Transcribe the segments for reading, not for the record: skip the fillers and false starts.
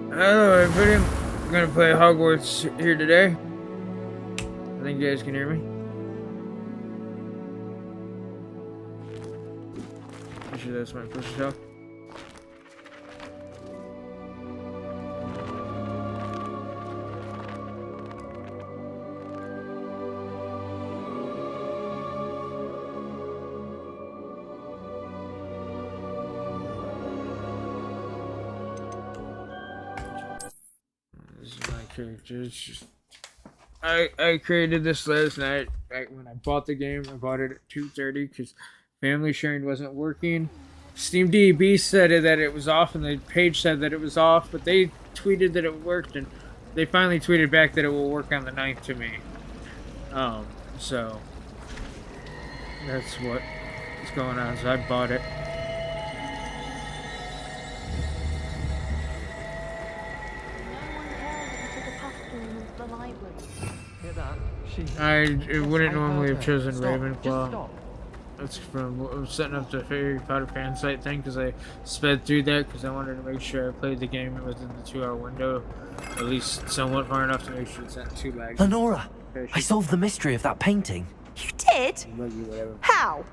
Hello, everybody. I'm gonna play Hogwarts here today. I think you guys can hear me. Pretty sure that's my push to talk. This is my character. It's just I created this last night. When I bought the game, I bought it at 2:30 because family sharing wasn't working. Steam DB said that it was off, and the page said that it was off, but they tweeted that it worked, and they finally tweeted back that it will work on the 9th to me. So that's what is going on. So I bought it. I wouldn't normally have chosen Ravenclaw. That's from setting up the Harry Potter fan site thing because I sped through that because I wanted to make sure I played the game within the 2-hour window, at least somewhat far enough to make sure it's not too laggy. Lenora, I solved the mystery of that painting. You did? How?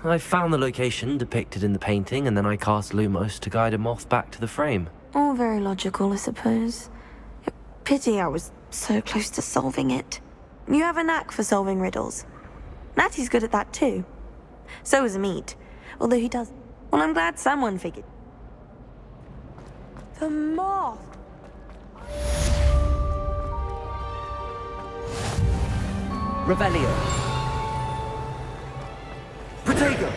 I found the location depicted in the painting, and then I cast Lumos to guide a moth back to the frame. All very logical, I suppose. Pity I was so close to solving it. You have a knack for solving riddles. Natty's good at that too. So is Amit, although he does. Well, I'm glad someone figured. The moth! Revelio. Protego.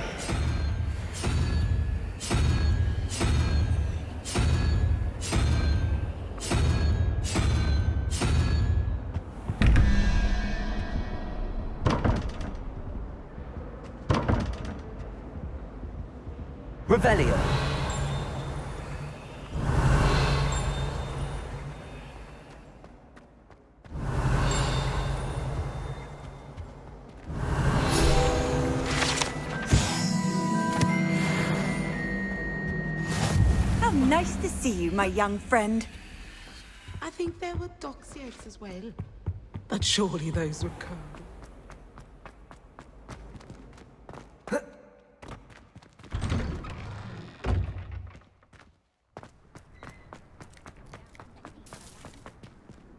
Revelio. How nice to see you, my young friend. I think there were doxiates as well. But surely those were cold.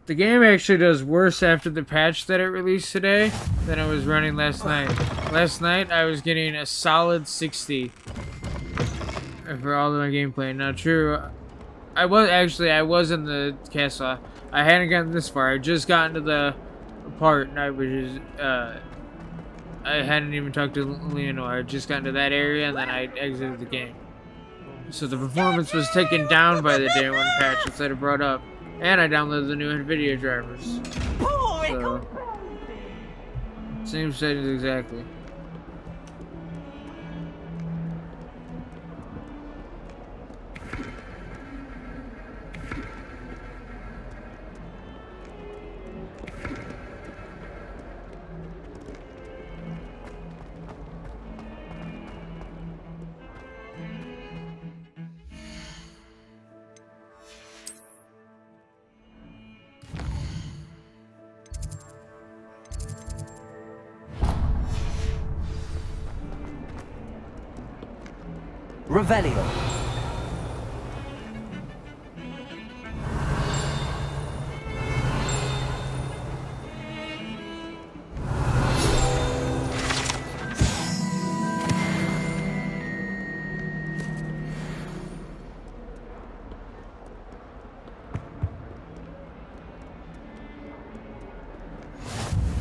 The game actually does worse after the patch that it released today than it was running last night. Last night I was getting a solid 60 for all of my gameplay. Now true, I was in the castle. I hadn't gotten this far. I just gotten to the part and I hadn't even talked to Leonore. I just gotten to that area and then I exited the game. So the performance was taken down by the day one patch instead of brought up. And I downloaded the new NVIDIA drivers. So, same settings exactly. Revelio.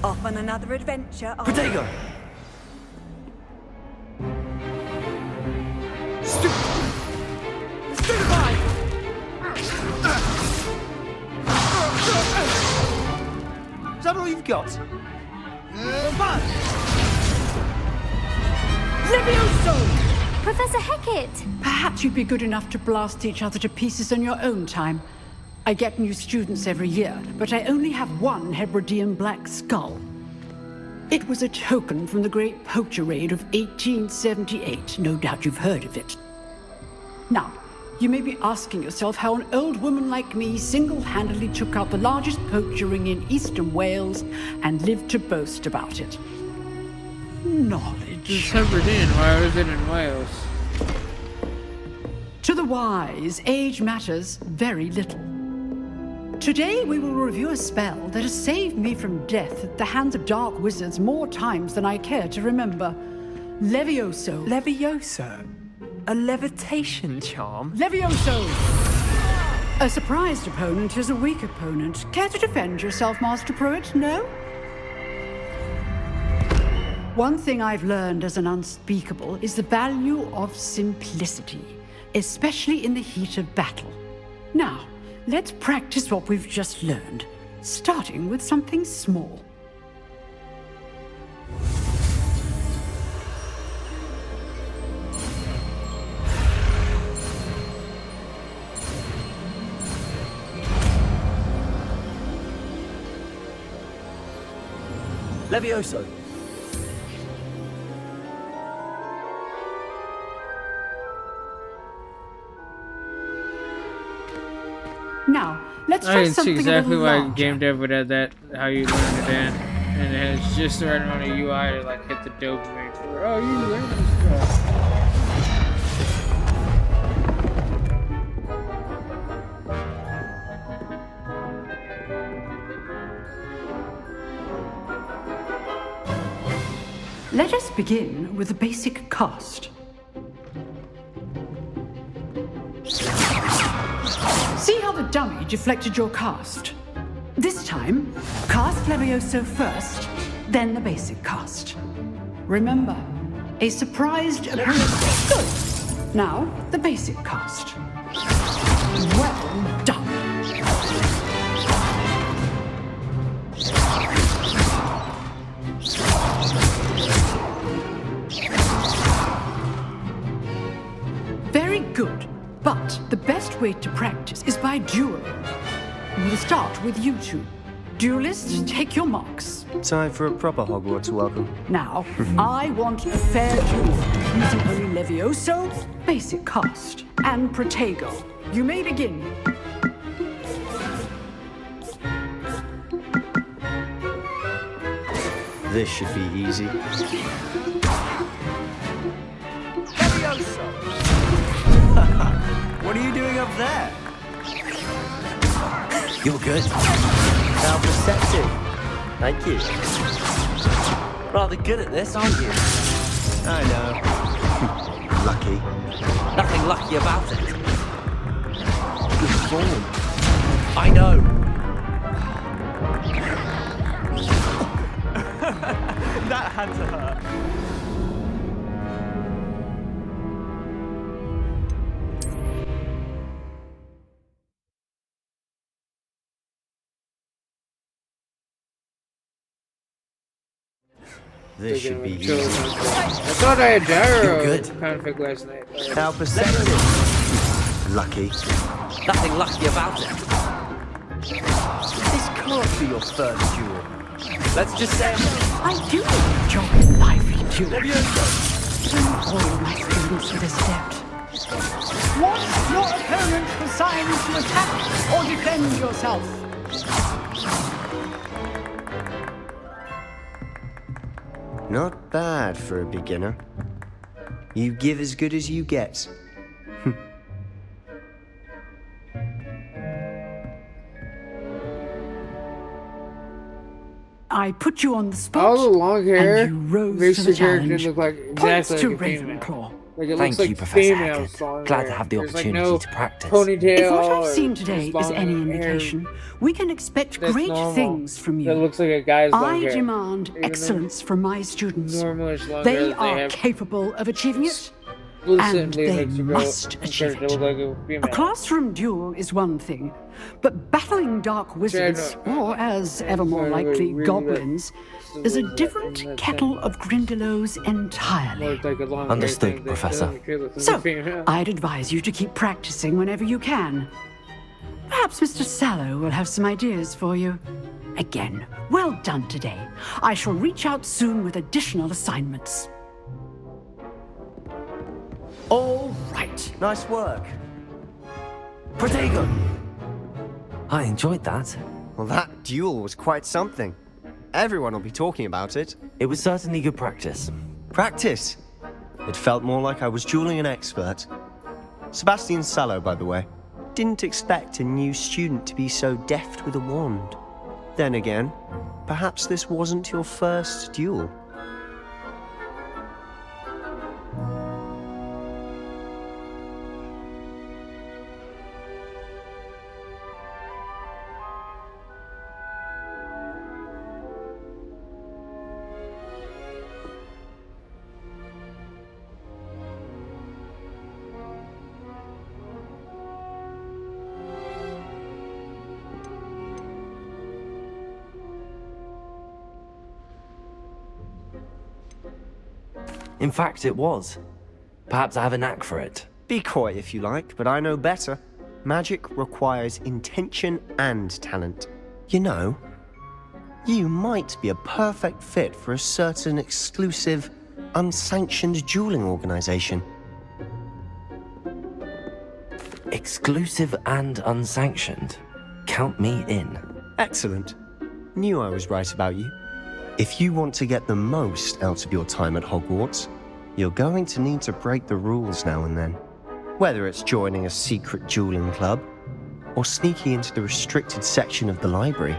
Off on another adventure. Protego. Is that all you've got? Levioso! Professor Hecat! Perhaps you'd be good enough to blast each other to pieces on your own time. I get new students every year, but I only have one Hebridean black skull. It was a token from the Great Poacher Raid of 1878. No doubt you've heard of it. Now, you may be asking yourself how an old woman like me single-handedly took out the largest poacher ring in eastern Wales and lived to boast about it. Knowledge. It's Aberdeen. Why was it in Wales? To the wise, age matters very little. Today we will review a spell that has saved me from death at the hands of dark wizards more times than I care to remember. Levioso. Levioso? A levitation charm? Levioso! A surprised opponent is a weak opponent. Care to defend yourself, Master Pruitt? No? One thing I've learned as an unspeakable is the value of simplicity, especially in the heat of battle. Now, let's practice what we've just learned, starting with something small. Levioso. Now, let's I try can see something exactly a why little game larger. dev would add that, how you learn it in. And it has just the right amount of UI to like hit the dopamine for, oh, you learned this stuff. Let us begin with the basic cast. See how the dummy deflected your cast? This time, cast Levioso first, then the basic cast. Remember, a surprised appearance. Good. Now, the basic cast. Well done. Very good. But the best way to practice is by dueling. We'll start with you two. Duelists, take your marks. Time for a proper Hogwarts welcome. Now, I want a fair duel using only Levioso, basic cast, and Protego. You may begin. This should be easy. What are you doing up there? You're good. How perceptive. Thank you. Rather good at this, aren't you? I know. Lucky. Nothing lucky about it. Good form. I know. That had to hurt. This should be easy. I thought I had gyro You're good. config last night. How perceptive. Lucky. Nothing lucky about it. This can't be your first duel. Let's just say I do enjoy lively duels. Don't hold my students to this depth. Once your opponent assigns to attack or defend yourself. Not bad for a beginner. You give as good as you get. I put you on the spot. All the long hair and you rose makes to the the character challenge. look like Points exactly to like a female. Ravenclaw. Like it Thank looks like you, Professor female Hackett. long Glad hair. to have the There's, like, opportunity no to practice. Ponytail If what I've or seen today just is long any hair indication, we can expect that's great normal. things from you. That looks like a guy's long I hair. demand Even though excellence from my students. Normal-ish long hair They that are have capable of achieving it, and explicitly they makes you go must achieve encourage to look it. like a A female. classroom duel is one thing, but battling dark wizards, or as ever more likely, goblins, is a different kettle of Grindylows entirely. More like a long hair Understood, thing that Professor. doesn't feel like a So, female. I'd advise you to keep practicing whenever you can. Perhaps Mr. Sallow will have some ideas for you. Again, well done today. I shall reach out soon with additional assignments. All right. Nice work. Protego! I enjoyed that. Well, that duel was quite something. Everyone will be talking about it. It was certainly good practice. Practice! It felt more like I was dueling an expert. Sebastian Sallow, by the way. Didn't expect a new student to be so deft with a wand. Then again, perhaps this wasn't your first duel. In fact, it was. Perhaps I have a knack for it. Be coy if you like, but I know better. Magic requires intention and talent. You know, you might be a perfect fit for a certain exclusive, unsanctioned dueling organization. Exclusive and unsanctioned. Count me in. Excellent. Knew I was right about you. If you want to get the most out of your time at Hogwarts, you're going to need to break the rules now and then. Whether it's joining a secret dueling club, or sneaking into the restricted section of the library,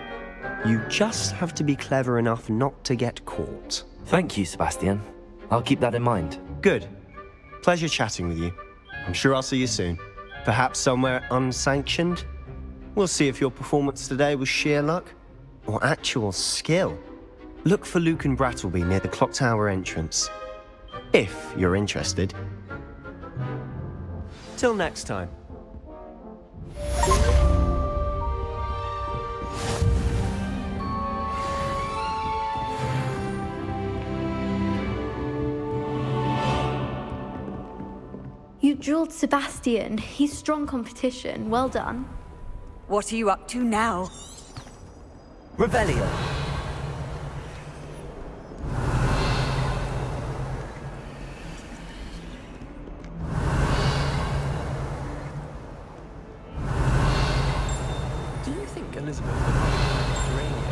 you just have to be clever enough not to get caught. Thank you, Sebastian. I'll keep that in mind. Good. Pleasure chatting with you. I'm sure I'll see you soon. Perhaps somewhere unsanctioned? We'll see if your performance today was sheer luck, or actual skill. Look for Luke and Brattleby near the clock tower entrance. If you're interested. Till next time. You dueled Sebastian. He's strong competition. Well done. What are you up to now? Revelio! Do you think Elizabeth would find Mediterranean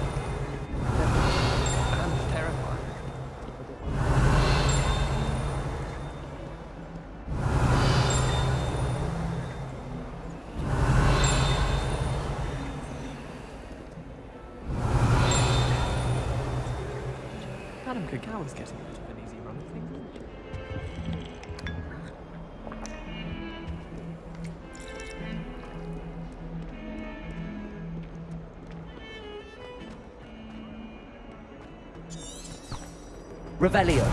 and terrifying? Madame Cacao is getting a bit of an easy run of things, isn't she? Revelio!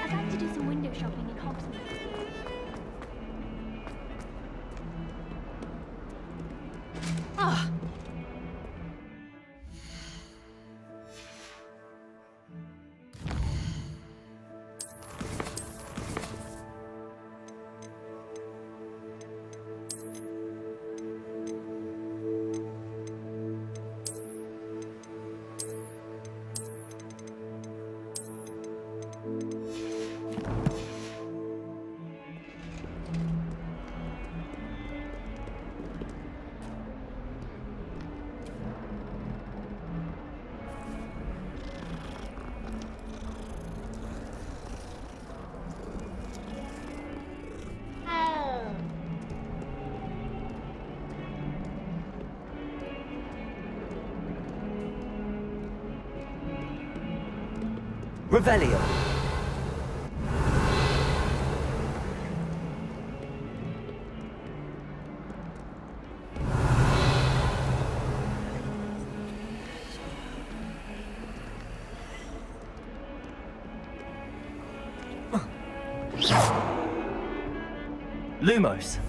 I'd like to do some window shopping in Hogsmeade. Revelio. Lumos.